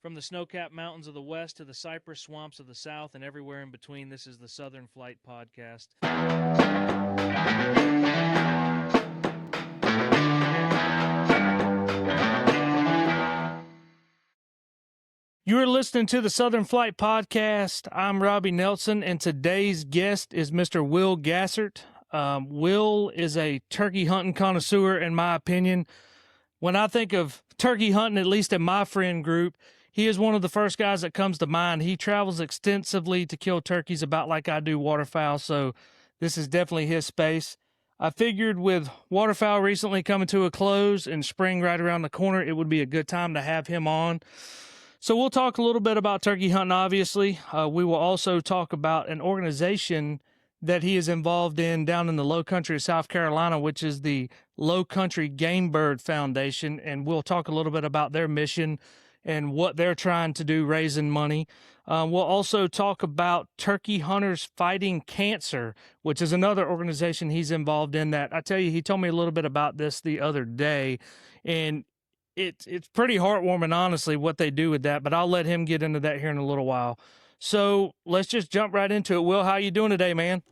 From the snow-capped mountains of the west to the cypress swamps of the south and everywhere in between, this is the Southern Flight Podcast. You're listening to the Southern Flight Podcast. I'm Robbie Nelson, and today's guest is Mr. Will Gaissert. Will is a turkey hunting connoisseur, in my opinion. When I think of turkey hunting, at least in my friend group, he is one of the first guys that comes to mind. He travels extensively to kill turkeys, about like I do waterfowl, so this is definitely his space. I figured with waterfowl recently coming to a close and spring right around the corner, it would be a good time to have him on. So we'll talk a little bit about turkey hunting, obviously. We will also talk about an organization that he is involved in down in the low country of South Carolina, which is the Low Country Gamebird Foundation, and we'll talk a little bit about their mission and what they're trying to do, raising money. We'll also talk about Turkey Hunters Fighting Cancer, which is another organization he's involved in that, I tell you, he told me a little bit about this the other day, and it's pretty heartwarming, honestly, what they do with that, but I'll let him get into that here in a little while. So let's just jump right into it. Will, how you doing today, man?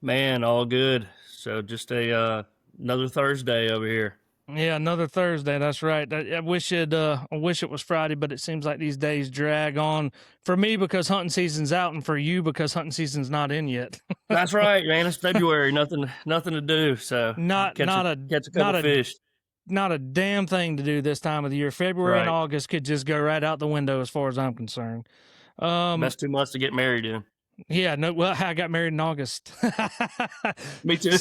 Man, all good. So just another Thursday over here. Yeah, another Thursday. That's right. I wish it was Friday, but it seems like these days drag on for me because hunting season's out, and for you because hunting season's not in yet. That's right, man. It's February. Nothing to do. So Not catch not a a couple not a fish. not a damn thing to do this time of the year. February and Right. August could just go right out the window as far as I'm concerned. Best 2 months to get married in. Yeah, no. Well, I got married in August. Me too.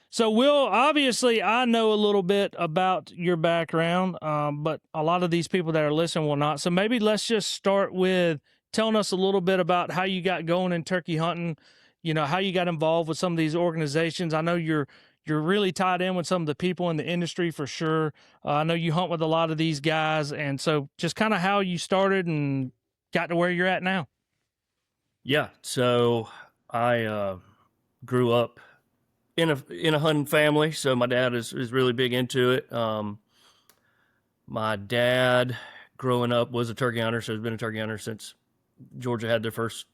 So Will, obviously, I know a little bit about your background, but a lot of these people that are listening will not. So maybe let's just start with telling us a little bit about how you got going in turkey hunting. You know, how you got involved with some of these organizations. I know you're really tied in with some of the people in the industry for sure. I know you hunt with a lot of these guys, and so just kind of how you started and got to where you're at now. Yeah. So I grew up in a hunting family. So my dad is really big into it. My dad, growing up, was a turkey hunter. So he's been a turkey hunter since Georgia had their first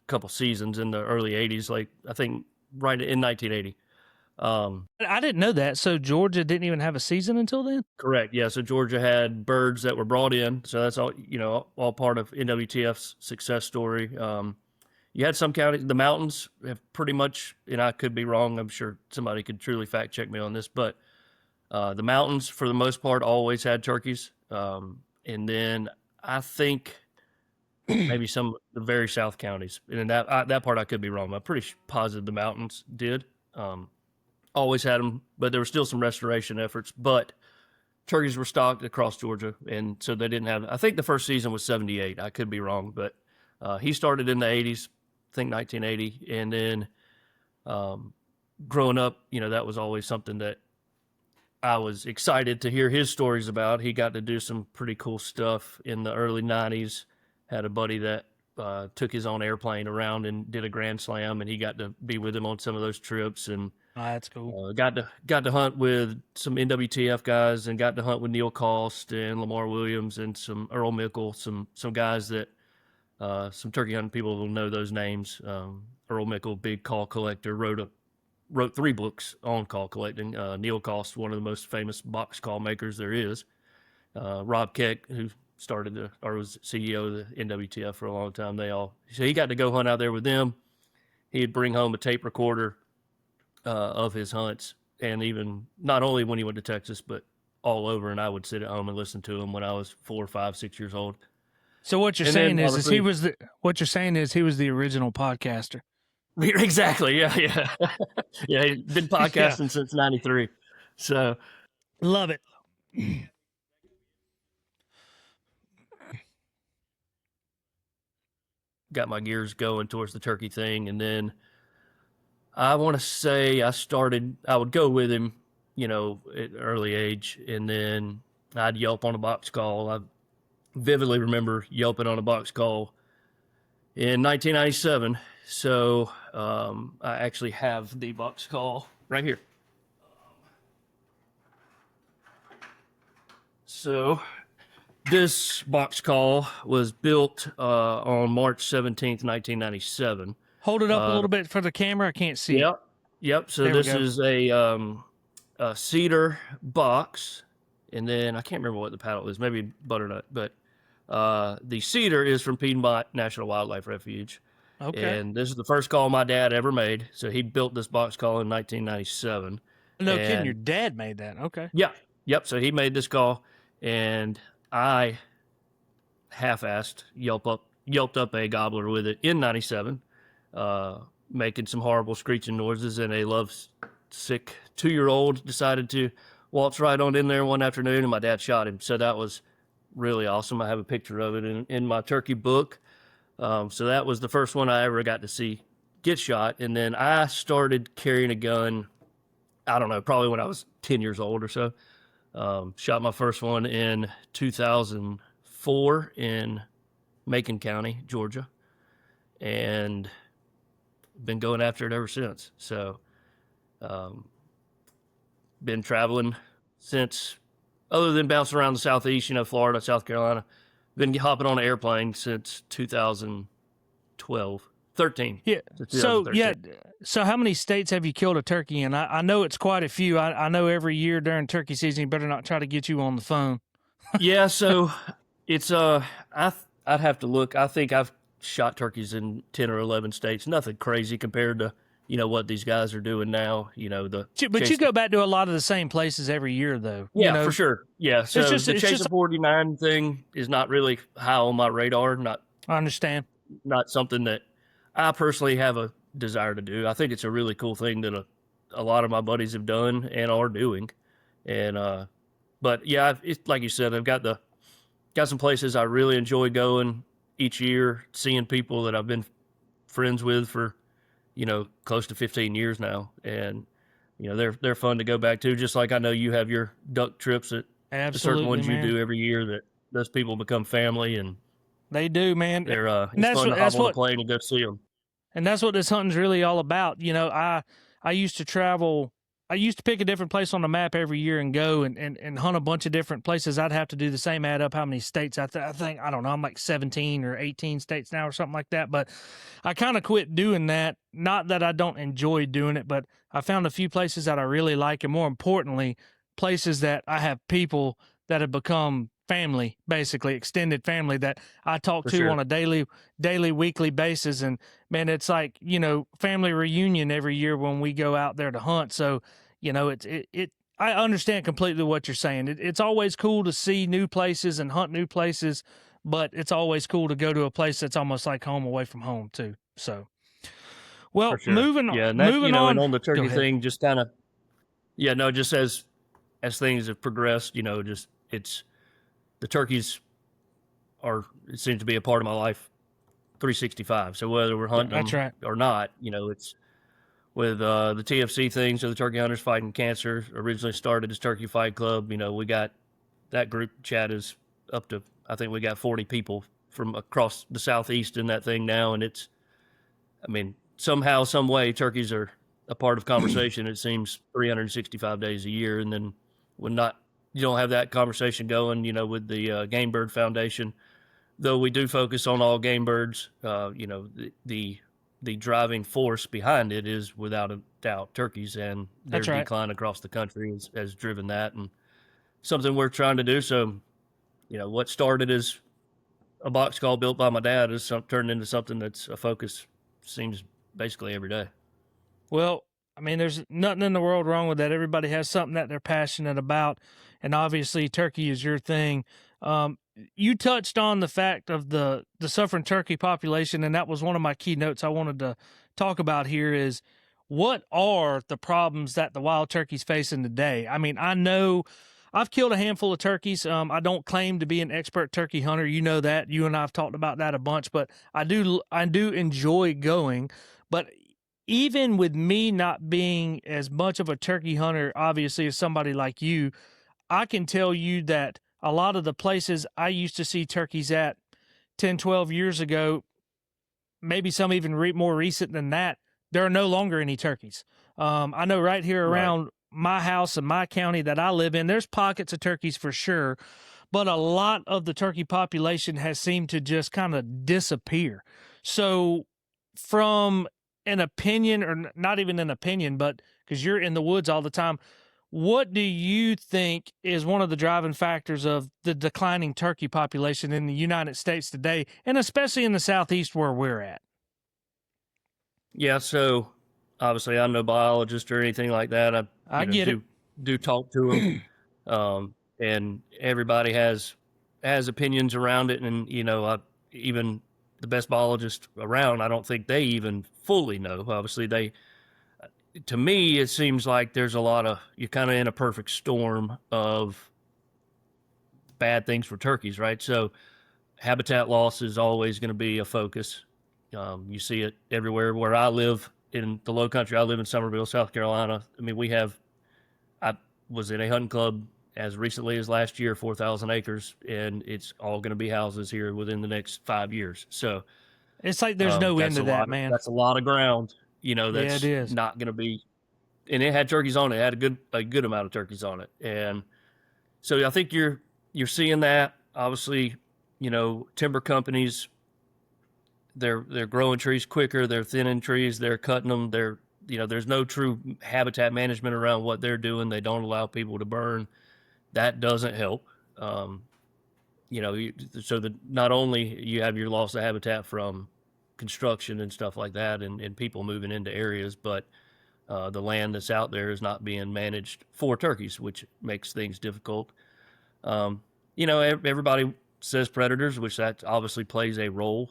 couple seasons in the early 80s, like I think right in 1980. I didn't know that. So Georgia didn't even have a season until then? Correct. Yeah. So Georgia had birds that were brought in. So that's all, all part of NWTF's success story. You had some counties, the mountains have pretty much, and I could be wrong. I'm sure somebody could truly fact check me on this, but the mountains, for the most part, always had turkeys. And then I think maybe some of the very south counties, and that part I could be wrong. I'm pretty positive the mountains did. Always had them, but there were still some restoration efforts. But turkeys were stocked across Georgia, and so they didn't have. I think the first season was '78. I could be wrong, but he started in the '80s, I think 1980, and then growing up, that was always something that I was excited to hear his stories about. He got to do some pretty cool stuff in the early '90s. Had a buddy that took his own airplane around and did a Grand Slam, and he got to be with him on some of those trips. And Oh, that's cool. got to hunt with some NWTF guys, and got to hunt with Neil Cost and Lamar Williams and some Earl Mickle, some guys that some turkey hunting people will know those names. Earl Mickle, big call collector, wrote 3 books on call collecting. Neil Cost, one of the most famous box call makers there is. Rob Keck, who was CEO of the NWTF for a long time. So he got to go hunt out there with them. He'd bring home a tape recorder of his hunts, and even not only when he went to Texas, but all over. And I would sit at home and listen to him when I was 4, 5, 6 years old. So what you're saying is he was the original podcaster. Exactly. Yeah. Yeah. He's been podcasting since '93. So love it. Got my gears going towards the turkey thing. And then I want to say I would go with him, at an early age. And then I'd yelp on a box call. I vividly remember yelping on a box call in 1997. So I actually have the box call right here. So This box call was built on March 17th, 1997. Hold it up a Uh, little bit for the camera. I can't see. yep, yep. So There we this go. is a cedar box, and then I can't remember what the paddle is, maybe butternut, but the cedar is from Piedmont National Wildlife Refuge. Okay. And this is the first call my dad ever made. So he built this box call in 1997. No kidding. Your And dad made that. Okay. yeah, yep. So he made this call, and I half-assed yelped up a gobbler with it in '97, making some horrible screeching noises. And a lovesick 2-year-old decided to waltz right on in there one afternoon, and my dad shot him. So that was really awesome. I have a picture of it in my turkey book. So that was the first one I ever got to see get shot. And then I started carrying a gun, I don't know, probably when I was 10 years old or so. Shot my first one in 2004 in Macon County, Georgia, and been going after it ever since. So, been traveling since, other than bouncing around the Southeast, Florida, South Carolina, been hopping on an airplane since 2012, 13. Yeah. So, yeah. So how many states have you killed a turkey in? I know it's quite a few. I know every year during turkey season, you better not try to get you on the phone. Yeah. So it's, I'd have to look. I think I've shot turkeys in 10 or 11 states. Nothing crazy compared to, what these guys are doing now, But you go back to a lot of the same places every year, though. Yeah, for sure. Yeah. So the Chase just of 49 thing is not really high on my radar. I understand. Not something that I personally have a desire to do. I think it's a really cool thing that a lot of my buddies have done and are doing. And, but yeah, it's like you said, I've got some places I really enjoy going each year, seeing people that I've been friends with for, close to 15 years now. And, they're fun to go back to, just like I know you have your duck trips at the certain ones you do every year, that those people become family, and they do, man. They're it's fun to hop on the plane and go see them. And that's what this hunting's really all about. I used to travel. I used to pick a different place on the map every year and go and hunt a bunch of different places. I'd have to do the same, add up how many states. I think, I don't know, I'm like 17 or 18 states now or something like that. But I kind of quit doing that. Not that I don't enjoy doing it, but I found a few places that I really like, and more importantly, places that I have people that have become family, basically extended family, that I talk to on a daily, weekly basis. And man, it's like, family reunion every year when we go out there to hunt. So, I understand completely what you're saying. It's always cool to see new places and hunt new places, but it's always cool to go to a place that's almost like home away from home too. So, well, moving on. Yeah, and moving on. And on the turkey thing, just kind of, just as things have progressed, it's the turkeys it seems to be a part of my life 365. So whether we're hunting them or not, it's with the TFC thing. So the Turkey Hunters Fighting Cancer originally started as Turkey Fight Club. We got that group chat is up to, I think we got 40 people from across the Southeast in that thing now. And somehow, some way, turkeys are a part of conversation. It seems 365 days a year. And then when you don't have that conversation going, with the Game Bird Foundation, though we do focus on all game birds, the driving force behind it is without a doubt turkeys, and their decline across the country has driven that, and something we're trying to do. So, what started as a box call built by my dad has turned into something that's a focus, seems basically every day. Well, there's nothing in the world wrong with that. Everybody has something that they're passionate about, and obviously turkey is your thing. You touched on the fact of the suffering turkey population, and that was one of my key notes I wanted to talk about here is, what are the problems that the wild turkey's facing today? I know I've killed a handful of turkeys. I don't claim to be an expert turkey hunter. You know that. You and I have talked about that a bunch, but I do enjoy going. But even with me not being as much of a turkey hunter, obviously, as somebody like you, I can tell you that a lot of the places I used to see turkeys at 10, 12 years ago, maybe some even more recent than that, there are no longer any turkeys. I know right here around my house and my county that I live in, there's pockets of turkeys for sure, but a lot of the turkey population has seemed to just kind of disappear. So, from an opinion, or not even an opinion, but because you're in the woods all the time, what do you think is one of the driving factors of the declining turkey population in the United States today, and especially in the Southeast where we're at? Yeah, so obviously I'm no biologist or anything like that. I I get it. do talk to them, and everybody has opinions around it, and even the best biologist around, I don't think they even fully know. Obviously, to me, it seems like there's a lot of, you're kind of in a perfect storm of bad things for turkeys, right? So habitat loss is always going to be a focus. You see it everywhere. Where I live in the low country, I live in Summerville, South Carolina. I mean, I was in a hunting club as recently as last year, 4,000 acres, and it's all going to be houses here within the next 5 years. So It's like there's no end to that, man. That's a lot of ground, Yeah, that's it is. not going to be, and it had turkeys on it. It had a good amount of turkeys on it. And so I think you're seeing that. Obviously, timber companies, they're growing trees quicker, they're thinning trees, they're cutting them, there's no true habitat management around what they're doing. They don't allow people to burn. That doesn't help. So that not only you have your loss of habitat from construction and stuff like that, and people moving into areas, but the land that's out there is not being managed for turkeys, which makes things difficult. Everybody says predators, which that obviously plays a role.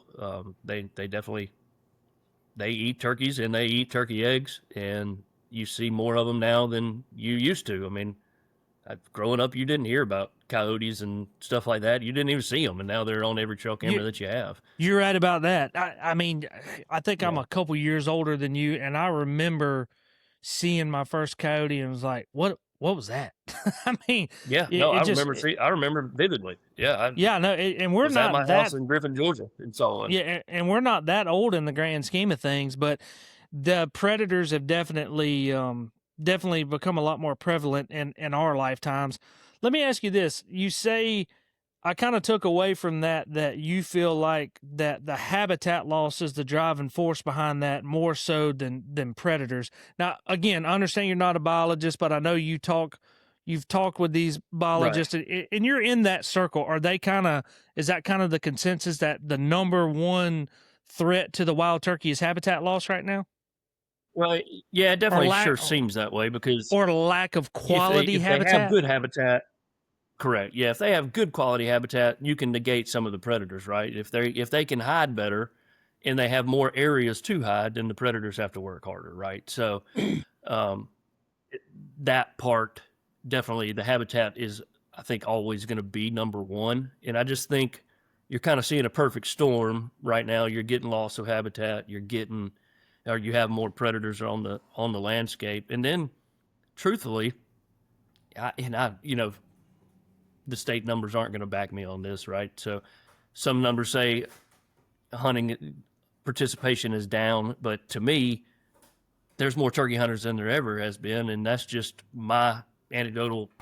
They definitely, they eat turkeys and they eat turkey eggs, and you see more of them now than you used to. I mean, growing up, you didn't hear about coyotes and stuff like that. You didn't even see them, and now they're on every trail camera that you have. You're right about that. I mean, I think I'm a couple years older than you, and I remember seeing my first coyote and was like, what was that? I mean, I remember vividly. And we're was not at my house in Griffin, Georgia, and saw one. Yeah, and we're not that old in the grand scheme of things, but the predators have definitely become a lot more prevalent in our lifetimes. Let me ask you this. You say, I kind of took away from that you feel like that the habitat loss is the driving force behind that more so than predators. Now, again, I understand you're not a biologist, but I know you've talked with these biologists, right, and you're in that circle. Is that kind of the consensus that the number one threat to the wild turkey is habitat loss right now? Well, yeah, it definitely seems that way, because or lack of quality habitat. They have good habitat. Correct. Yeah, if they have good quality habitat, you can negate some of the predators, right? If they can hide better and they have more areas to hide, then the predators have to work harder, right? So that part, definitely the habitat is, I think, always going to be number one. And I just think you're kind of seeing a perfect storm right now. You're getting loss of habitat, you have more predators on the landscape. And then truthfully, the state numbers aren't going to back me on this, right? So some numbers say hunting participation is down, but to me, there's more turkey hunters than there ever has been, and that's just my anecdotal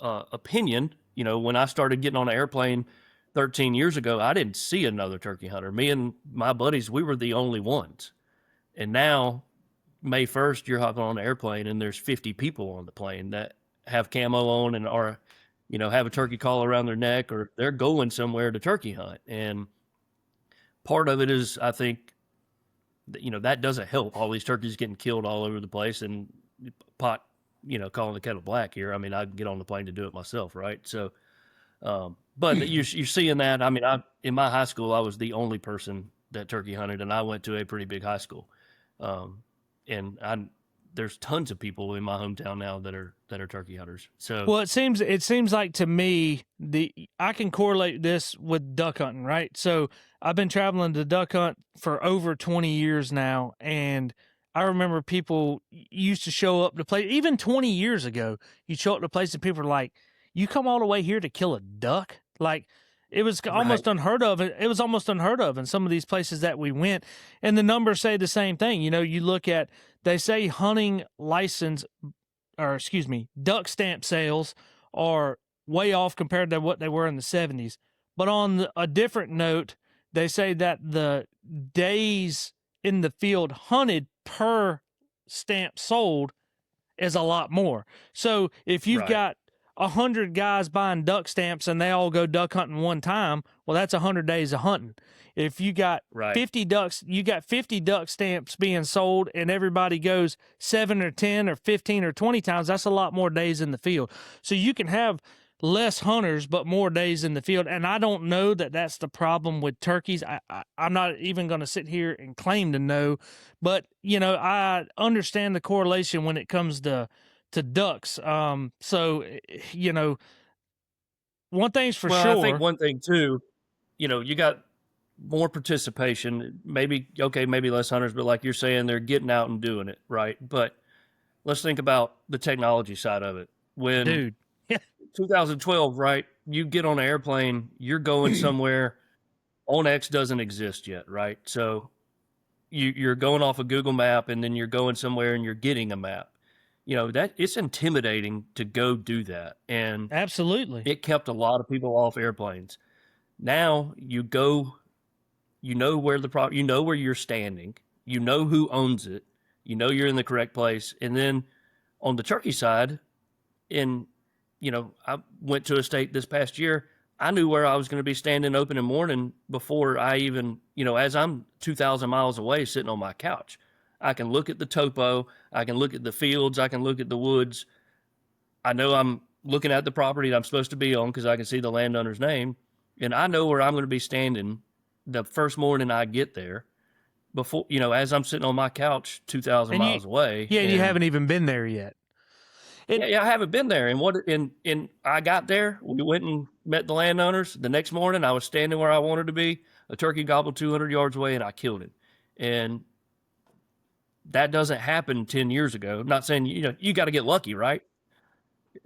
opinion. When I started getting on an airplane 13 years ago, I didn't see another turkey hunter. Me and my buddies, we were the only ones. And now, May 1st, you're hopping on an airplane, and there's 50 people on the plane that have camo on and are have a turkey collar around their neck, or they're going somewhere to turkey hunt. And part of it is, I think, that doesn't help. All these turkeys getting killed all over the place, and calling the kettle black here. I mean, I get on the plane to do it myself, right? So, but you're seeing that. I mean, in my high school, I was the only person that turkey hunted, and I went to a pretty big high school. And there's tons of people in my hometown now that are turkey hunters. So, well, it seems like to me I can correlate this with duck hunting, right? So I've been traveling to duck hunt for over 20 years now, and I remember people used to show up to play. Even 20 years ago, you'd show up to place and people were like, "You come all the way here to kill a duck?" Like, it was almost unheard of. It was almost unheard of in some of these places that we went. And the numbers say the same thing. You look at, they say duck stamp sales are way off compared to what they were in the 70s. But on a different note, they say that the days in the field hunted per stamp sold is a lot more. So if you've Right. got 100 guys buying duck stamps and they all go duck hunting one time, well, that's 100 days of hunting. If you got Right. 50 ducks, you got 50 duck stamps being sold and everybody goes 7 or 10 or 15 or 20 times, that's a lot more days in the field. So you can have less hunters but more days in the field, and I don't know that that's the problem with turkeys. I'm not even going to sit here and claim to know, but I understand the correlation when it comes to ducks. So one thing's for sure. I think one thing too, you got more participation, maybe less hunters, but like you're saying, they're getting out and doing it, right? But let's think about the technology side of it. When Dude. 2012, right? You get on an airplane, you're going somewhere. OnX doesn't exist yet, right? So you're going off a Google map, and then you're going somewhere and you're getting a map. That it's intimidating to go do that. And Absolutely. it kept a lot of people off airplanes. Now you go, where where you're standing, who owns it, you're in the correct place. And then on the turkey side, I went to a state this past year. I knew where I was going to be standing open and morning before I even, as I'm 2,000 miles away sitting on my couch. I can look at the topo. I can look at the fields. I can look at the woods. I know I'm looking at the property that I'm supposed to be on because I can see the landowner's name. And I know where I'm going to be standing the first morning I get there before, as I'm sitting on my couch 2,000 miles away. Yeah, and you haven't even been there yet. Yeah, I haven't been there. And I got there. We went and met the landowners. The next morning, I was standing where I wanted to be. A turkey gobbled 200 yards away, and I killed it. And that doesn't happen 10 years ago. I'm not saying, you got to get lucky, right?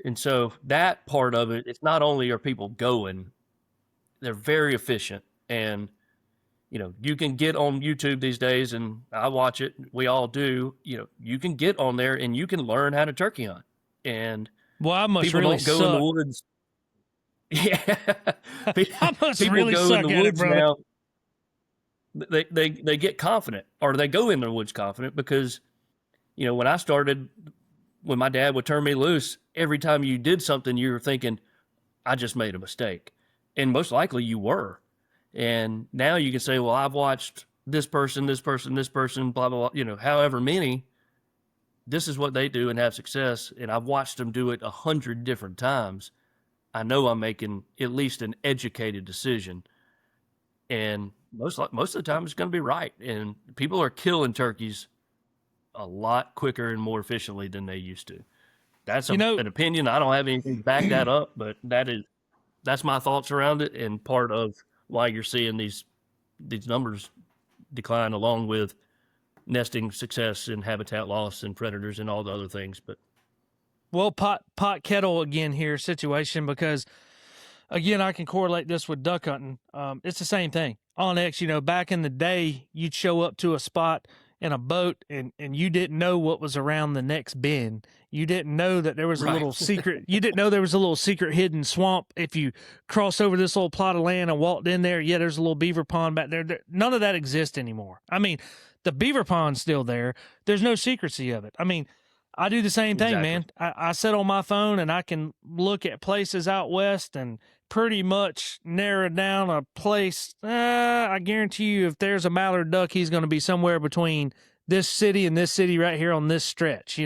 And so that part of it, it's not only are people going, they're very efficient. And, you can get on YouTube these days, and I watch it. We all do. You can get on there and you can learn how to turkey hunt. And I must people really don't go suck. in the woods. Yeah, I must people really go suck in the at woods it, brother. now. They get confident, or they go in the woods confident because, when I started, when my dad would turn me loose, every time you did something, you were thinking, I just made a mistake, and most likely you were. And now you can say, well, I've watched this person, blah blah blah. However many. This is what they do and have success, and I've watched them do it 100 different times. I know I'm making at least an educated decision, and most of the time it's going to be right. And people are killing turkeys a lot quicker and more efficiently than they used to. That's an opinion. I don't have anything to back that up, but that's my thoughts around it, and part of why you're seeing these numbers decline, along with nesting success and habitat loss and predators and all the other things. But pot kettle again here situation, because again, I can correlate this with duck hunting. It's the same thing. On X, back in the day, you'd show up to a spot in a boat and you didn't know what was around the next bend. You didn't know that there was a little secret. You didn't know there was a little secret hidden swamp. If you cross over this little plot of land and walked in there, there's a little beaver pond back there. None of that exists anymore. I mean, the beaver pond's still there. There's no secrecy of it. I mean, I do the same thing, man. I sit on my phone and I can look at places out west and pretty much narrow down a place. I guarantee you, if there's a mallard duck, he's going to be somewhere between this city and this city right here on this stretch,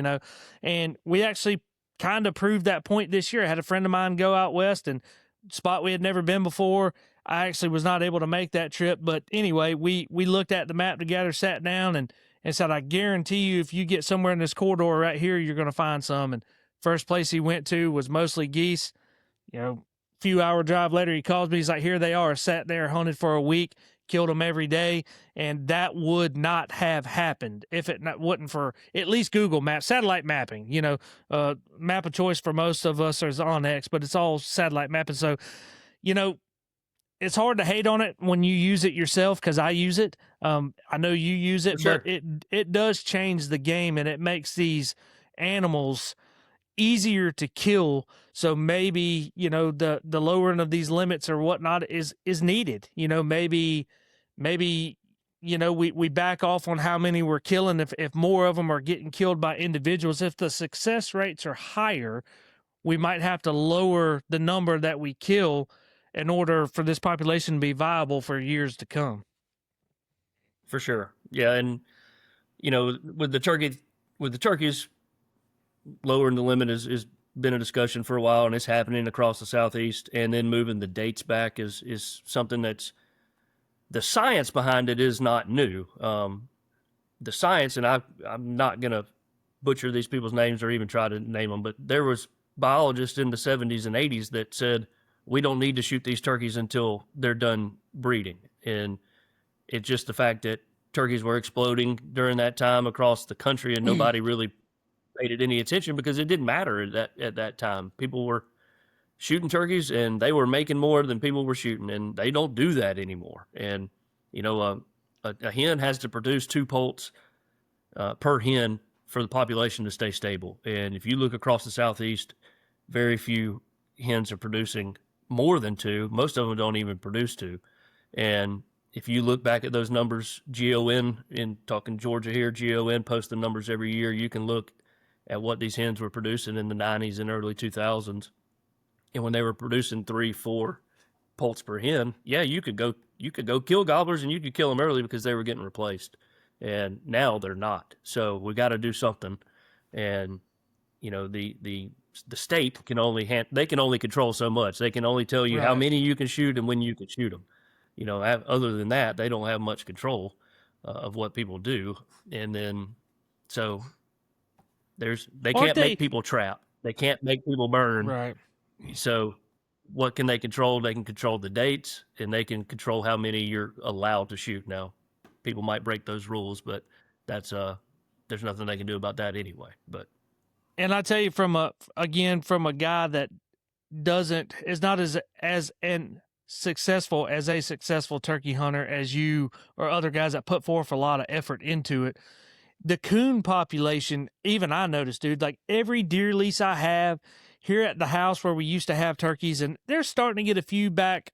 And we actually kind of proved that point this year. I had a friend of mine go out west and spot we had never been before. I actually was not able to make that trip, but anyway, we looked at the map together, sat down, and said, I guarantee you, if you get somewhere in this corridor right here, you're going to find some. And first place he went to was mostly geese. Few hour drive later, he calls me. He's like, here they are, sat there, hunted for a week, killed them every day. And that would not have happened if it wasn't for at least Google Maps, satellite mapping. Map of choice for most of us is on X, but it's all satellite mapping. So, it's hard to hate on it when you use it yourself, because I use it. I know you use it, sure. But it does change the game, and it makes these animals easier to kill. So maybe, the lowering of these limits or whatnot is needed. Maybe we back off on how many we're killing if more of them are getting killed by individuals. If the success rates are higher, we might have to lower the number that we kill in order for this population to be viable for years to come. For sure. Yeah, and with the turkeys, lowering the limit is been a discussion for a while, and it's happening across the Southeast. And then moving the dates back is something that's, the science behind it is not new. The science, and I'm not gonna butcher these people's names or even try to name them, but there was biologists in the 70s and 80s that said we don't need to shoot these turkeys until they're done breeding. And it's just the fact that turkeys were exploding during that time across the country, and nobody really paid it any attention because it didn't matter at that time. People were shooting turkeys, and they were making more than people were shooting, and they don't do that anymore. And a hen has to produce 2 poults per hen for the population to stay stable. And if you look across the Southeast, very few hens are producing more than 2. Most of them don't even produce 2. And if you look back at those numbers, GON, in talking Georgia here, GON posts the numbers every year. You can look at what these hens were producing in the 90s and early 2000s. And when they were producing 3-4 poults per hen, yeah, you could go kill gobblers, and you could kill them early because they were getting replaced. And now they're not. So we got to do something. And the state can only control so much. They can only tell you how many you can shoot and when you can shoot them. Other than that, they don't have much control of what people do. And then, so they can't make people trap. They can't make people burn. Right. So what can they control? They can control the dates, and they can control how many you're allowed to shoot. Now, people might break those rules, but that's there's nothing they can do about that anyway. But, and I tell you, from a guy that is not as successful as a successful turkey hunter as you or other guys that put forth a lot of effort into it, the coon population, even I noticed, dude, like every deer lease I have here at the house where we used to have turkeys, and they're starting to get a few back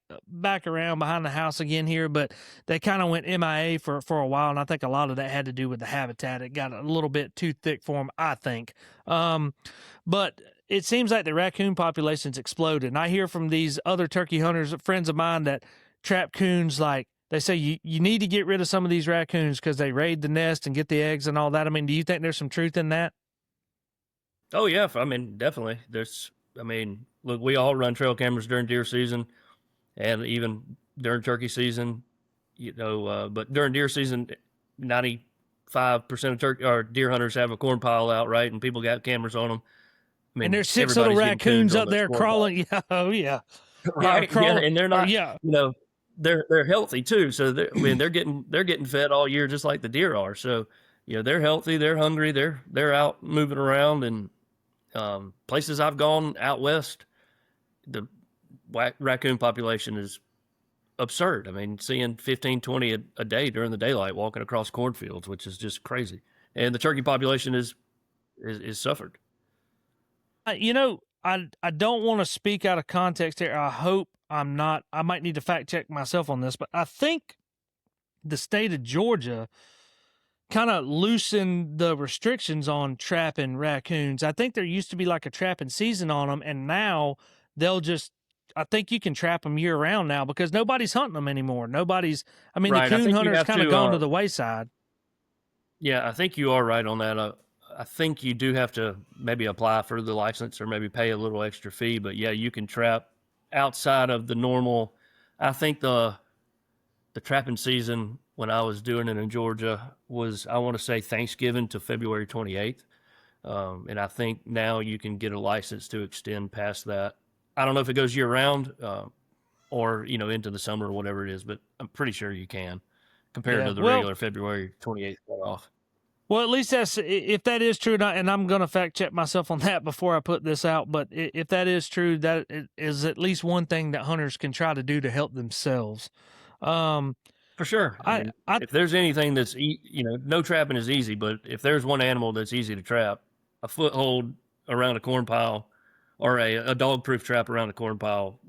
around behind the house again here, but they kind of went MIA for a while, and I think a lot of that had to do with the habitat. It got a little bit too thick for them, I think. But it seems like the raccoon population's exploded, and I hear from these other turkey hunters, friends of mine, that trap coons, like, they say you need to get rid of some of these raccoons because they raid the nest and get the eggs and all that. I mean, do you think there's some truth in that? Oh yeah, I mean, definitely. Look, we all run trail cameras during deer season, and even during turkey season, but during deer season, 95% of turkey or deer hunters have a corn pile out, right? And people got cameras on them. And there's 6 little raccoons up there crawling. Yeah, oh yeah. Right. Yeah, and they're not, they're healthy too. So they're getting fed all year, just like the deer are. So, they're healthy, they're hungry, they're out moving around. And places I've gone out west, the raccoon population is absurd. I mean, seeing 15, 20 a day during the daylight walking across cornfields, which is just crazy. And the turkey population is suffered. I don't want to speak out of context here. I hope I'm not. I might need to fact check myself on this, but I think the state of Georgia kind of loosened the restrictions on trapping raccoons. I think there used to be like a trapping season on them, and now I think you can trap them year round now because nobody's hunting them anymore. The coon hunter's kind of gone to the wayside. Yeah, I think you are right on that. I think you do have to maybe apply for the license or maybe pay a little extra fee, but yeah, you can trap outside of the normal. I think the trapping season when I was doing it in Georgia was, I want to say, Thanksgiving to February 28th. And I think now you can get a license to extend past that. I don't know if it goes year round or, into the summer or whatever it is, but I'm pretty sure you can compared to the regular February 28th cutoff. Well, at least if that is true, and I'm going to fact check myself on that before I put this out, but if that is true, that is at least one thing that hunters can try to do to help themselves. For sure. If there's anything that's, no trapping is easy, but if there's one animal that's easy to trap, a foothold around a corn pile or a dog-proof trap around a corn pile,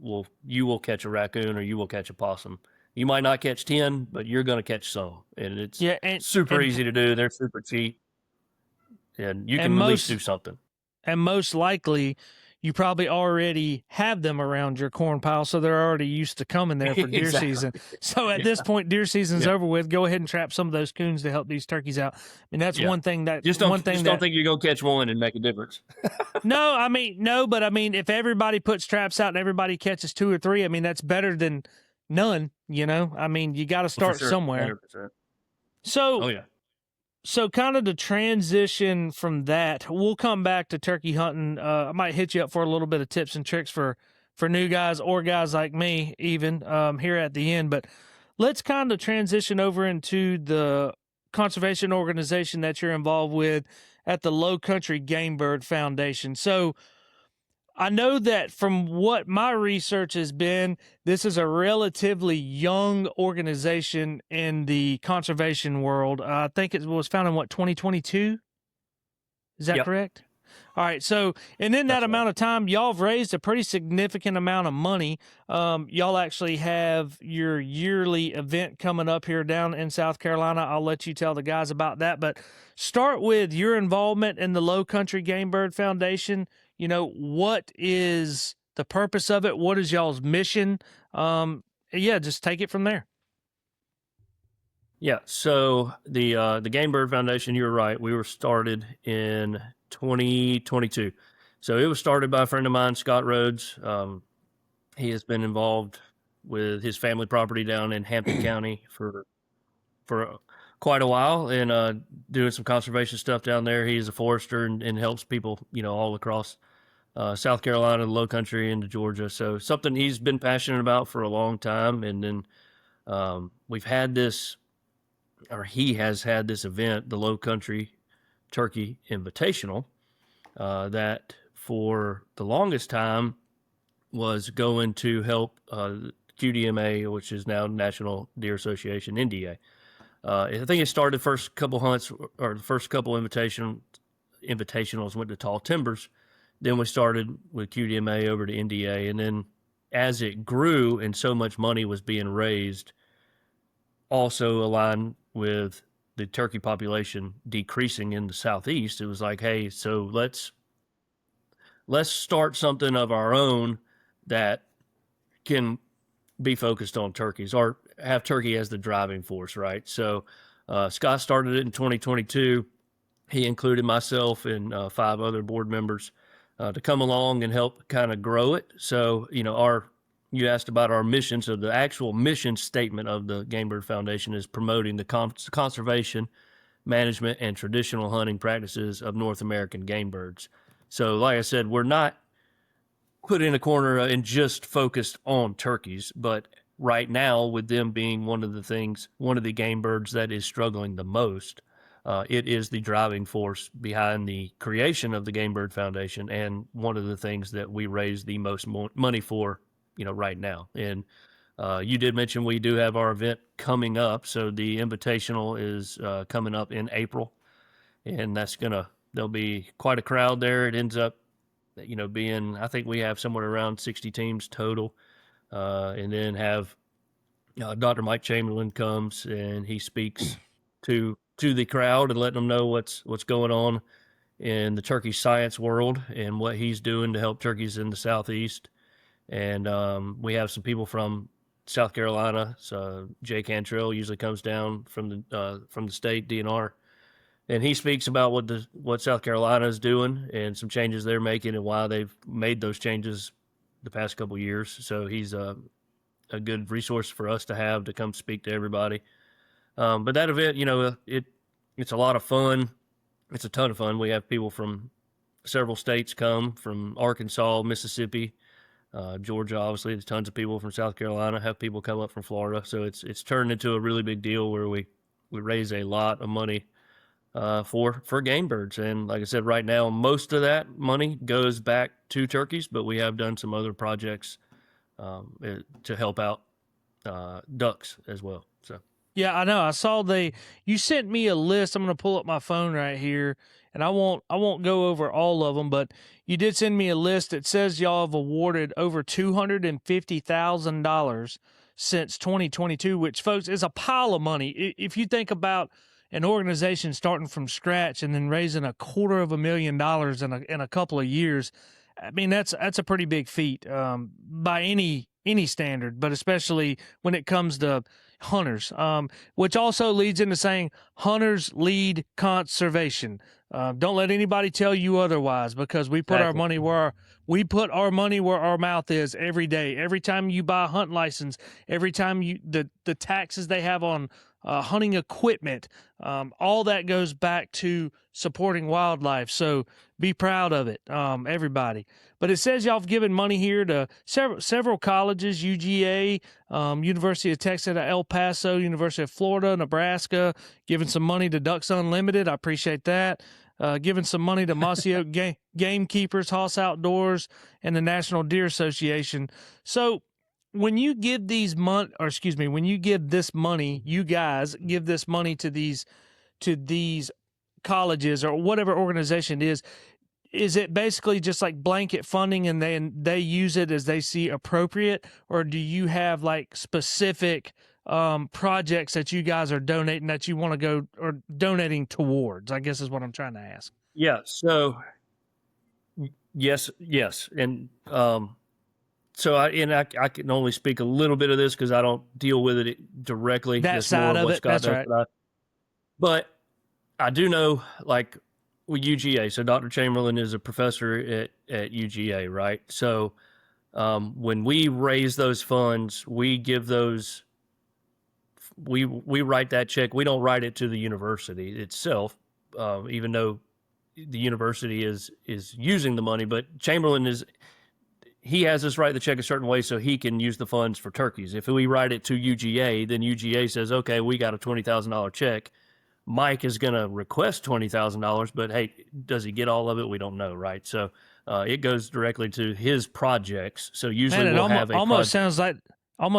you will catch a raccoon or you will catch a possum. You might not catch 10, but you're going to catch some. And it's Yeah, super easy to do. They're super cheap. And you and can at least do most something. and most likely you probably already have them around your corn pile, so they're already used to coming there for deer Exactly. season. So at this point, deer season's over with. Go ahead and trap some of those coons to help these turkeys out. I mean, that's Yeah. one thing that Just don't think you're going to catch one and make a difference. No, I mean, no, but I mean, if everybody puts traps out and everybody catches 2 or 3, I mean, that's better than none. I mean, you got to start sure. somewhere. 100%. So, Oh, yeah. So kind of the transition from that, we'll come back to turkey hunting. I might hit you up for a little bit of tips and tricks for new guys or guys like me, even here at the end. But let's kind of transition over into the conservation organization that you're involved with at the Low Country Game Bird Foundation. So I know that from what my research has been, this is a relatively young organization in the conservation world. I think it was founded in 2022? Is that correct? All right. So, and in that amount of time, y'all have raised a pretty significant amount of money. Y'all actually have your yearly event coming up here down in South Carolina. I'll let you tell the guys about that. But start with your involvement in the Low Country Game Bird Foundation. What is the purpose of it? What is y'all's mission? Just take it from there. Yeah. So the Game Bird Foundation, you were right. We were started in 2022. So it was started by a friend of mine, Scott Rhodes. He has been involved with his family property down in Hampton County for quite a while and doing some conservation stuff down there. He is a forester and helps people, all across South Carolina, the Low Country, into Georgia. So something he's been passionate about for a long time. And then we've had this, or he has had this event, the Low Country Turkey Invitational, that for the longest time was going to help QDMA, which is now National Deer Association, NDA. I think it started the first couple hunts or the first couple invitationals went to Tall Timbers. Then we started with QDMA over to NDA. And then as it grew and so much money was being raised, also aligned with the turkey population decreasing in the Southeast, it was like, hey, so let's start something of our own that can be focused on turkeys or have turkey as the driving force, right? So Scott started it in 2022. He included myself and 5 other board members to come along and help kind of grow it. So, you asked about our mission. So the actual mission statement of the Game Bird Foundation is promoting the conservation, management, and traditional hunting practices of North American game birds. So like I said, we're not put in a corner and just focused on turkeys, but right now with them being one of the game birds that is struggling the most, it is the driving force behind the creation of the Game Bird Foundation and one of the things that we raise the most money for, right now. And you did mention we do have our event coming up. So the Invitational is coming up in April, and there'll be quite a crowd there. It ends up, being, I think we have somewhere around 60 teams total, and then have Dr. Mike Chamberlain comes and he speaks to the crowd and letting them know what's going on in the turkey science world and what he's doing to help turkeys in the Southeast. And we have some people from South Carolina. So Jay Cantrell usually comes down from the state DNR, and he speaks about what South Carolina is doing and some changes they're making and why they've made those changes the past couple of years. So he's a good resource for us to have to come speak to everybody. But that event, it's a lot of fun. It's a ton of fun. We have people from several states come, from Arkansas, Mississippi, Georgia. Obviously, there's tons of people from South Carolina. Have people come up from Florida. So it's turned into a really big deal where we raise a lot of money for game birds. And like I said, right now, most of that money goes back to turkeys, but we have done some other projects to help out ducks as well. So. Yeah, I know. I saw you sent me a list. I'm going to pull up my phone right here, and I won't go over all of them, but you did send me a list that says y'all have awarded over $250,000 since 2022, which, folks, is a pile of money. If you think about an organization starting from scratch and then raising $250,000 in a couple of years, I mean that's a pretty big feat, by any standard, but especially when it comes to hunters, which also leads into saying hunters lead conservation. Don't let anybody tell you otherwise, because we put our Exactly. money where our mouth is every day. Every time you buy a hunt license, every time the taxes they have on hunting equipment, all that goes back to supporting wildlife. So be proud of it, everybody. But it says y'all have given money here to several colleges: UGA, University of Texas at El Paso, University of Florida, Nebraska, giving some money to Ducks Unlimited. I appreciate that. Giving some money to Mossy Oak Gamekeepers, Hoss Outdoors, and the National Deer Association. So when you give when you give this money, you guys give this money to these colleges or whatever organization it is it basically just like blanket funding and they use it as they see appropriate, or do you have like specific projects that you guys are donating that you want to go or donating towards, I guess is what I'm trying to ask? Yeah. So yes, and I can only speak a little bit of this because I don't deal with it directly. That It's more side of of what it, Scott that's does. right. But I do know, like with UGA. So Dr. Chamberlain is a professor at UGA, right? So when we raise those funds, we give those. We write that check. We don't write it to the university itself, even though the university is using the money. But Chamberlain he has us write the check a certain way so he can use the funds for turkeys. If we write it to UGA, then UGA says, okay, we got a $20,000 check. Mike is going to request $20,000, but hey, does he get all of it? We don't know, right? So it goes directly to his projects. So usually Man, it we'll have a almost project.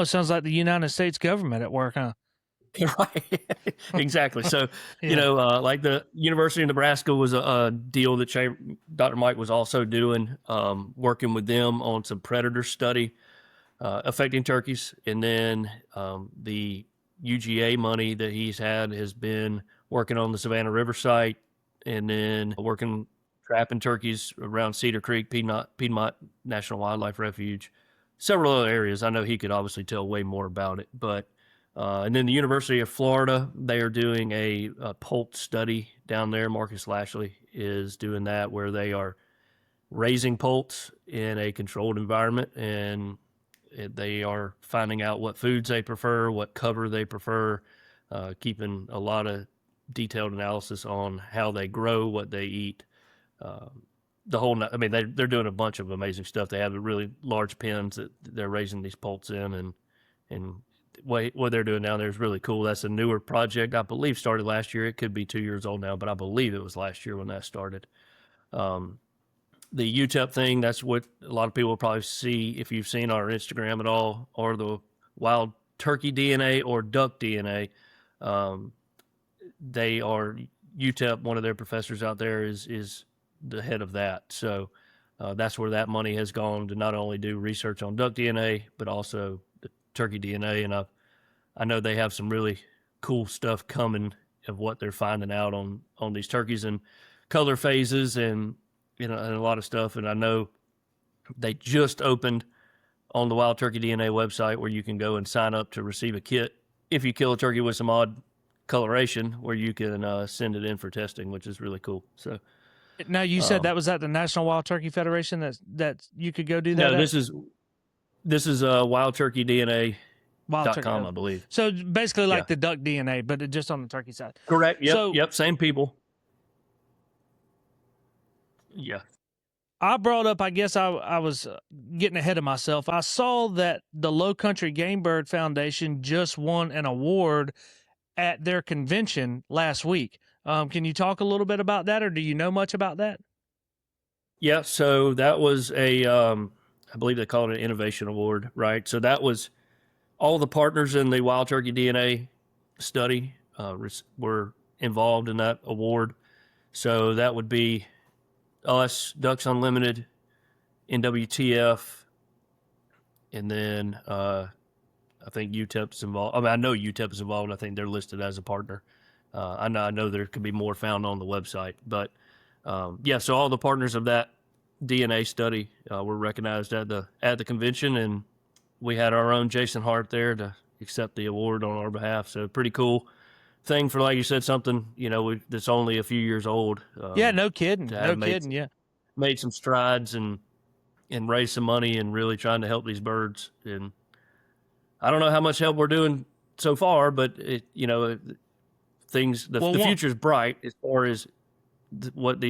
sounds like the United States government at work, huh? Right. Exactly. So, Yeah. like the University of Nebraska was a deal that Dr. Mike was also doing, working with them on some predator study affecting turkeys. And then the UGA money that he's had has been working on the Savannah River site and then working trapping turkeys around Cedar Creek, Piedmont National Wildlife Refuge, several other areas. I know he could obviously tell way more about it, but and then the University of Florida, they are doing a poult study down there. Marcus Lashley is doing that, where they are raising poults in a controlled environment, and they are finding out what foods they prefer, what cover they prefer, keeping a lot of detailed analysis on how they grow, what they eat. Uh, I mean, they're doing a bunch of amazing stuff. They have really large pens that they're raising these poults in, and what they're doing down there is really cool. That's a newer project, I believe, started last year. It could be 2 years old now, but I believe it was last year when that started. Um, the UTEP thing, that's what a lot of people will probably see if you've seen our Instagram at all, or the wild turkey DNA or duck DNA. Um, they are UTEP, one of their professors out there is the head of that. So that's where that money has gone to not only do research on duck DNA, but also the turkey DNA. And I know they have some really cool stuff coming of what they're finding out on these turkeys and color phases and and a lot of stuff. And I know they just opened on the Wild Turkey DNA website where you can go and sign up to receive a kit if you kill a turkey with some odd coloration, where you can send it in for testing, which is really cool. So Now, you said um, that was at the National Wild Turkey Federation that you could go do that no, at? this is Wild turkey. wildturkeydna.com, I Oh. believe. So basically Yeah, like the duck DNA, but just on the turkey side. correct. Yep, So yep. Same people. Yeah. I brought up, I guess I was getting ahead of myself. I saw that the Low Country Game Bird Foundation just won an award at their convention last week. Can you talk a little bit about that, or do you know much about that? Yeah, so that was I believe they call it an innovation award, right? So that was all the partners in the Wild Turkey DNA study were involved in that award. So that would be us, Ducks Unlimited, NWTF, and then I think UTEP's involved. I mean, I know UTEP is involved. I think they're listed as a partner. I know there could be more found on the website, but yeah. So all the partners of that DNA study were recognized at the convention, and we had our own Jason Hart there to accept the award on our behalf. So pretty cool thing for, like you said, something that's only a few years old. Yeah, no kidding, To no have kidding. Yeah. made some strides and raise some money and really trying to help these birds. And I don't know how much help we're doing so far, but things, the future's bright as far as what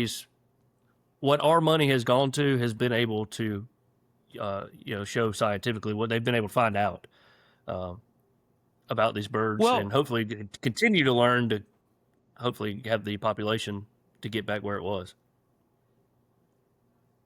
our money has gone to has been able to, show scientifically what they've been able to find out about these birds, and hopefully continue to learn to hopefully have the population to get back where it was.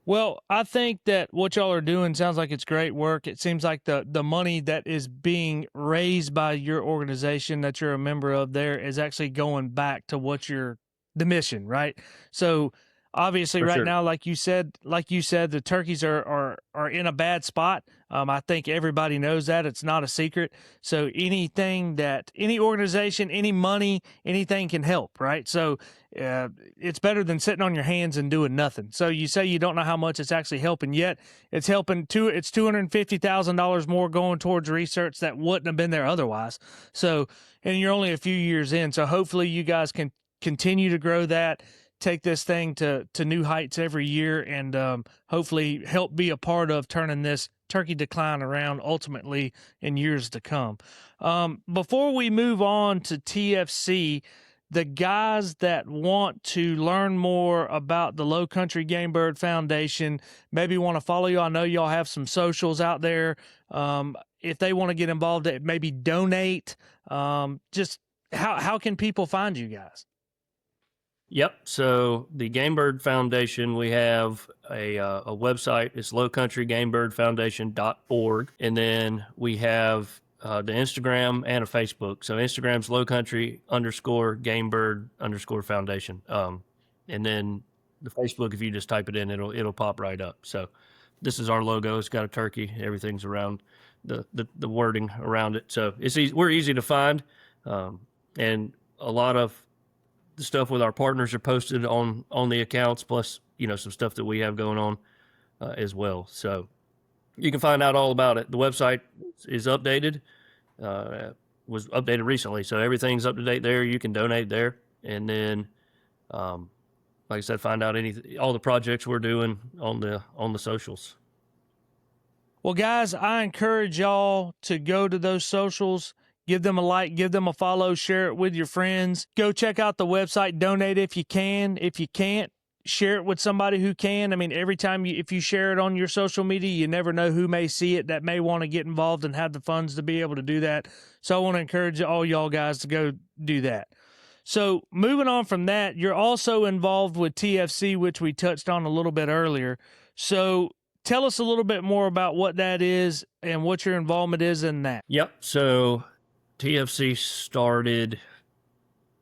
Well, I think that what y'all are doing sounds like it's great work. It seems like the money that is being raised by your organization that you're a member of there is actually going back to the mission, right? So obviously right now, like you said, the turkeys are in a bad spot. I think everybody knows that. It's not a secret. So anything that any organization, any money, anything can help, right? So it's better than sitting on your hands and doing nothing. So you say you don't know how much it's actually helping yet. It's helping it's $250,000 more going towards research that wouldn't have been there otherwise. So, and you're only a few years in. So hopefully you guys can continue to grow that, take this thing to new heights every year, and hopefully help be a part of turning this turkey decline around ultimately in years to come. Before we move on to TFC, the guys that want to learn more about the Low Country Game Bird Foundation, maybe want to follow you. I know y'all have some socials out there. If they want to get involved, maybe donate, just how can people find you guys? Yep. So the Gamebird Foundation, we have a website. It's lowcountrygamebirdfoundation.org. And then we have the Instagram and a Facebook. So Instagram's lowcountry_gamebird_foundation. And then the Facebook, if you just type it in, it'll pop right up. So this is our logo. It's got a turkey. Everything's around the wording around it. So we're easy to find. And a lot of the stuff with our partners are posted on the accounts, plus some stuff that we have going on as well. So you can find out all about it. The website is updated, was updated recently, so everything's up to date there. You can donate there, and then, like I said, find out all the projects we're doing on the socials. Well, guys, I encourage y'all to go to those socials. Give them a like, give them a follow, share it with your friends. Go check out the website, donate if you can. If you can't, share it with somebody who can. I mean, every time if you share it on your social media, you never know who may see it that may want to get involved and have the funds to be able to do that. So I want to encourage all y'all guys to go do that. So moving on from that, you're also involved with TFC, which we touched on a little bit earlier. So tell us a little bit more about what that is and what your involvement is in that. Yep. So TFC started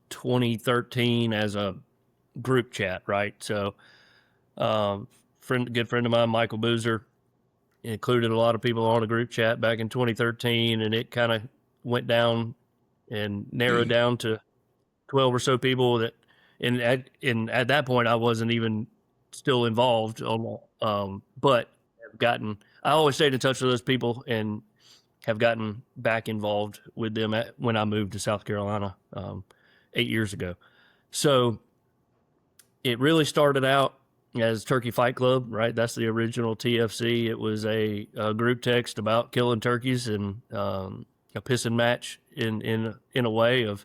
2013 as a group chat, right? So, good friend of mine, Michael Boozer, included a lot of people on a group chat back in 2013, and it kind of went down and narrowed down to 12 or so people that, and at that point, I wasn't even still involved but I always stayed in touch with those people and have gotten back involved with them when I moved to South Carolina 8 years ago. So it really started out as Turkey Fight Club, right? That's the original TFC. It was a group text about killing turkeys and a pissing match in a way of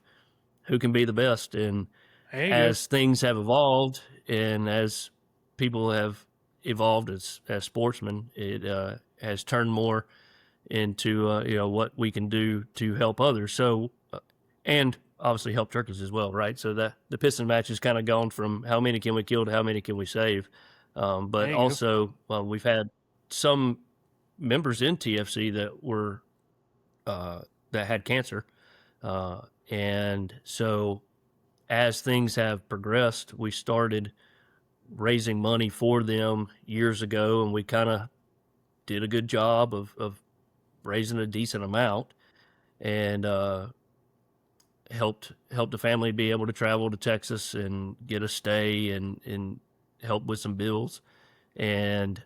who can be the best. And as things have evolved and as people have evolved as sportsmen, it has turned more into what we can do to help others. So and obviously help turkeys as well, right? So the piston match has kind of gone from how many can we kill to how many can we save. But also we've had some members in TFC that were that had cancer And so as things have progressed, we started raising money for them years ago, and we kind of did a good job of raising a decent amount, and helped the family be able to travel to Texas and get a stay and help with some bills, and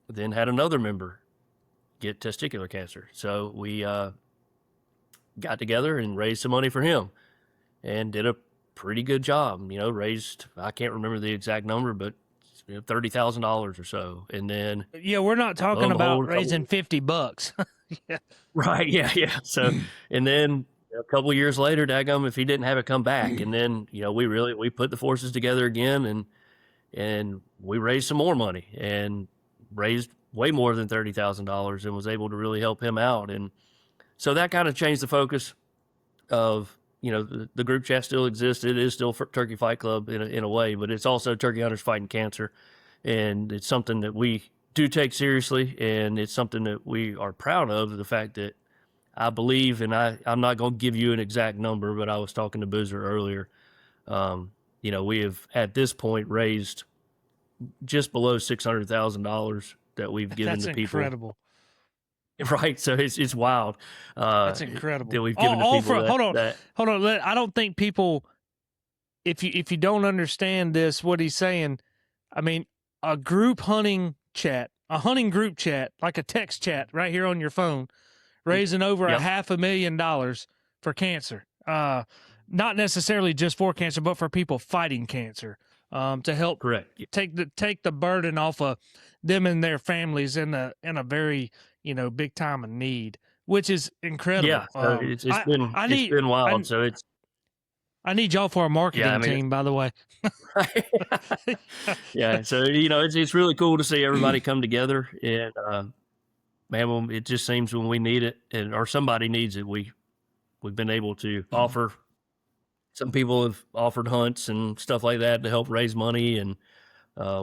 then had another member get testicular cancer. So we got together and raised some money for him, and did a pretty good job. Raised, I can't remember the exact number, but $30,000 or so. And then, Yeah, we're not lo talking and about behold, raising $50. Yeah. right, yeah. So, and then a couple of years later, daggum, if he didn't have it come back, and then we put the forces together again, and we raised some more money, and raised way more than $30,000, and was able to really help him out. And so that kind of changed the focus of, the group chat still exists. It is still for Turkey Fight Club in a way, but it's also Turkey Hunters Fighting Cancer. And it's something that we do take seriously, and it's something that we are proud of, the fact that I believe, and I'm not going to give you an exact number, but I was talking to Boozer earlier. We have at this point raised just below $600,000 that we've given That's to people. incredible. Right, so it's wild. That's incredible. That we've given to All people. for hold on. I don't think people, if you don't understand this, what he's saying, I mean, a group hunting chat, a hunting group chat, like a text chat right here on your phone, raising over Yep. $500,000 for cancer. Not necessarily just for cancer, but for people fighting cancer. To help Correct. take the burden off of them and their families in a very big time of need, which is incredible. Yeah, so it's been wild. So it's I need y'all for a marketing team, by the way. Yeah, so it's really cool to see everybody come together, and man, it just seems when we need it, or somebody needs it, we've been able to offer. Some people have offered hunts and stuff like that to help raise money, and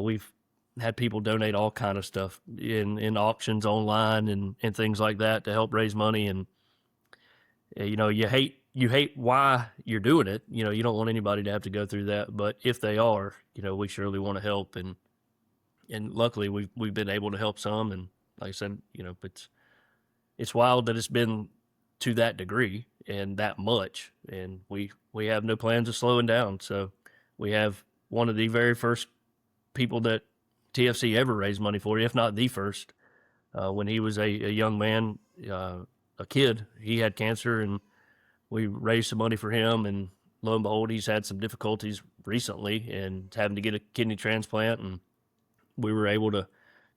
we've had people donate all kind of stuff in auctions online and things like that to help raise money. And you hate why you're doing it. You don't want anybody to have to go through that, but if they are, we surely want to help, and luckily we've been able to help some. And like I said, it's wild that it's been to that degree and that much, and we have no plans of slowing down. So we have one of the very first people that TFC ever raised money for, if not the first, when he was a young man, a kid. He had cancer, and we raised some money for him, and lo and behold, he's had some difficulties recently and having to get a kidney transplant, and we were able to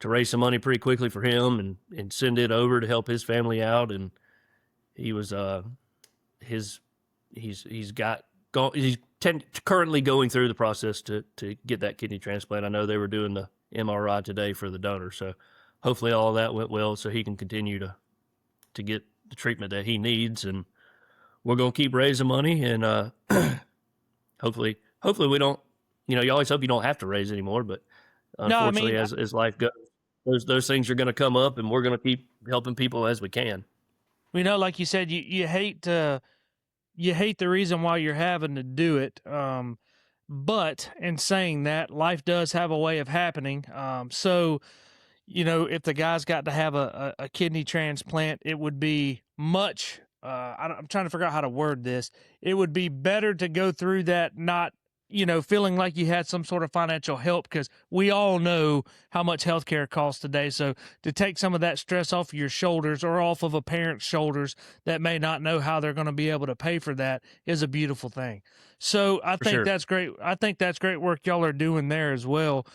raise some money pretty quickly for him and send it over to help his family out. And he was he's currently going through the process to get that kidney transplant. I know they were doing the MRI today for the donor, so hopefully all of that went well, so he can continue to get the treatment that he needs. And we're going to keep raising money, and hopefully we don't. You always hope you don't have to raise anymore, but unfortunately, as life goes, those things are going to come up, and we're going to keep helping people as we can. Like you said, you hate the reason why you're having to do it. But in saying that, life does have a way of happening. So, if the guy's got to have a kidney transplant, it would be much, I'm trying to figure out how to word this. It would be better to go through that, not, feeling like you had some sort of financial help, because we all know how much healthcare costs today. So to take some of that stress off of your shoulders, or off of a parent's shoulders that may not know how they're going to be able to pay for that, is a beautiful thing. So I think that's great. I think that's great work y'all are doing there as well.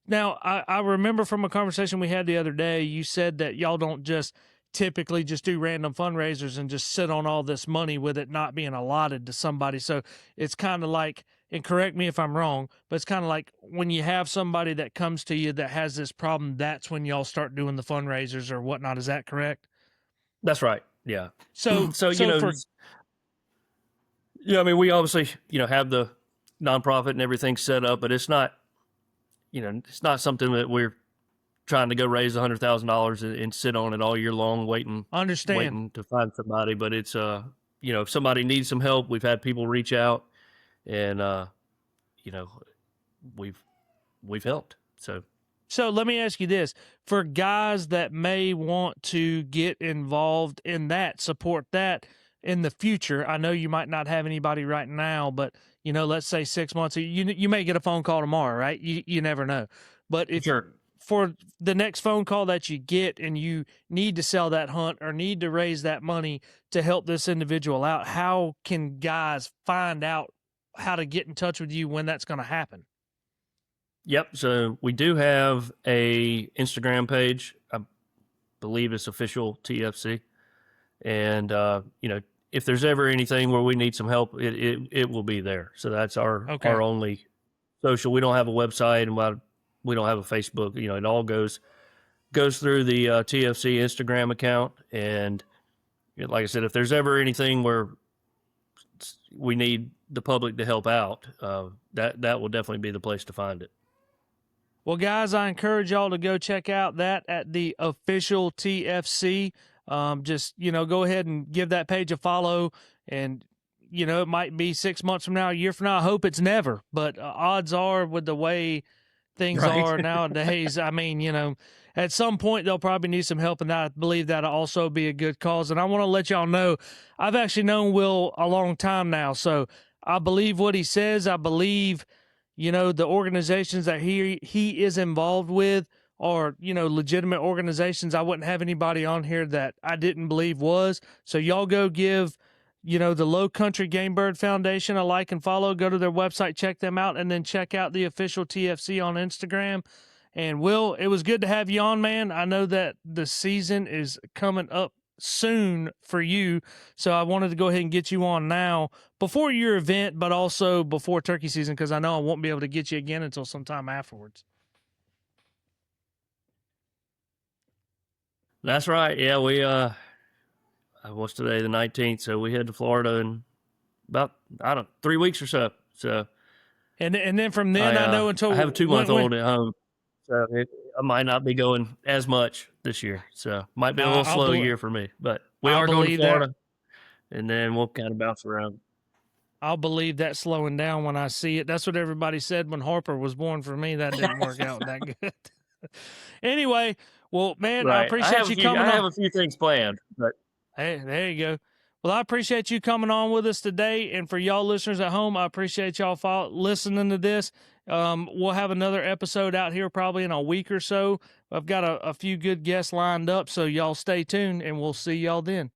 Now, I remember from a conversation we had the other day, you said that y'all don't just typically just do random fundraisers and just sit on all this money with it not being allotted to somebody. So it's kind of like, and correct me if I'm wrong, but it's kind of like when you have somebody that comes to you that has this problem, that's when y'all start doing the fundraisers or whatnot. Is that correct? That's right. Yeah. So I mean, we obviously, have the nonprofit and everything set up, but it's not, it's not something that we're trying to go raise $100,000 and sit on it all year long, waiting to find somebody. But it's, if somebody needs some help, we've had people reach out, and you know, we've helped. So let me ask you this: for guys that may want to get involved in that, support that in the future, I know you might not have anybody right now, but let's say 6 months, you may get a phone call tomorrow, right? You never know. But if Sure. for the next phone call that you get and you need to sell that hunt or need to raise that money to help this individual out, how can guys find out how to get in touch with you when that's going to happen? Yep. So we do have a Instagram page. I believe it's official TFC. And, if there's ever anything where we need some help, it will be there. So that's our only social. We don't have a website, and we don't have a Facebook. It all goes through the TFC Instagram account. And like I said, if there's ever anything where we need the public to help out, that will definitely be the place to find it. Well, guys, I encourage y'all to go check out that at the official TFC. Just, go ahead and give that page a follow. And, it might be 6 months from now, a year from now. I hope it's never. But odds are, with the way things are nowadays, I mean, at some point they'll probably need some help. And I believe that'll also be a good cause. And I want to let y'all know, I've actually known Will a long time now. So I believe what he says. I believe the organizations that he is involved with are, legitimate organizations. I wouldn't have anybody on here that I didn't believe was. So y'all go give, the Low Country Game Bird Foundation a like and follow. Go to their website, check them out, and then check out the official TFC on Instagram. And Will, it was good to have you on, man. I know that the season is coming up soon for you, so I wanted to go ahead and get you on now before your event, but also before turkey season, because I know I won't be able to get you again until sometime afterwards. That's right. Yeah, we what's today, the 19th, so we head to Florida in about 3 weeks or so. So and then from then I know until I have a 2-month-old at home, so I might not be going as much this year. So might be a little slow year for me, but we are going to Florida, and then we'll kind of bounce around. I'll believe that slowing down when I see it. That's what everybody said when Harper was born for me. That didn't work out that good. Anyway, well, man, Right. I appreciate you coming on. I have a few things planned, but hey, there you go. Well, I appreciate you coming on with us today. And for y'all listeners at home, I appreciate y'all listening to this. We'll have another episode out here probably in a week or so. I've got a few good guests lined up, so y'all stay tuned, and we'll see y'all then.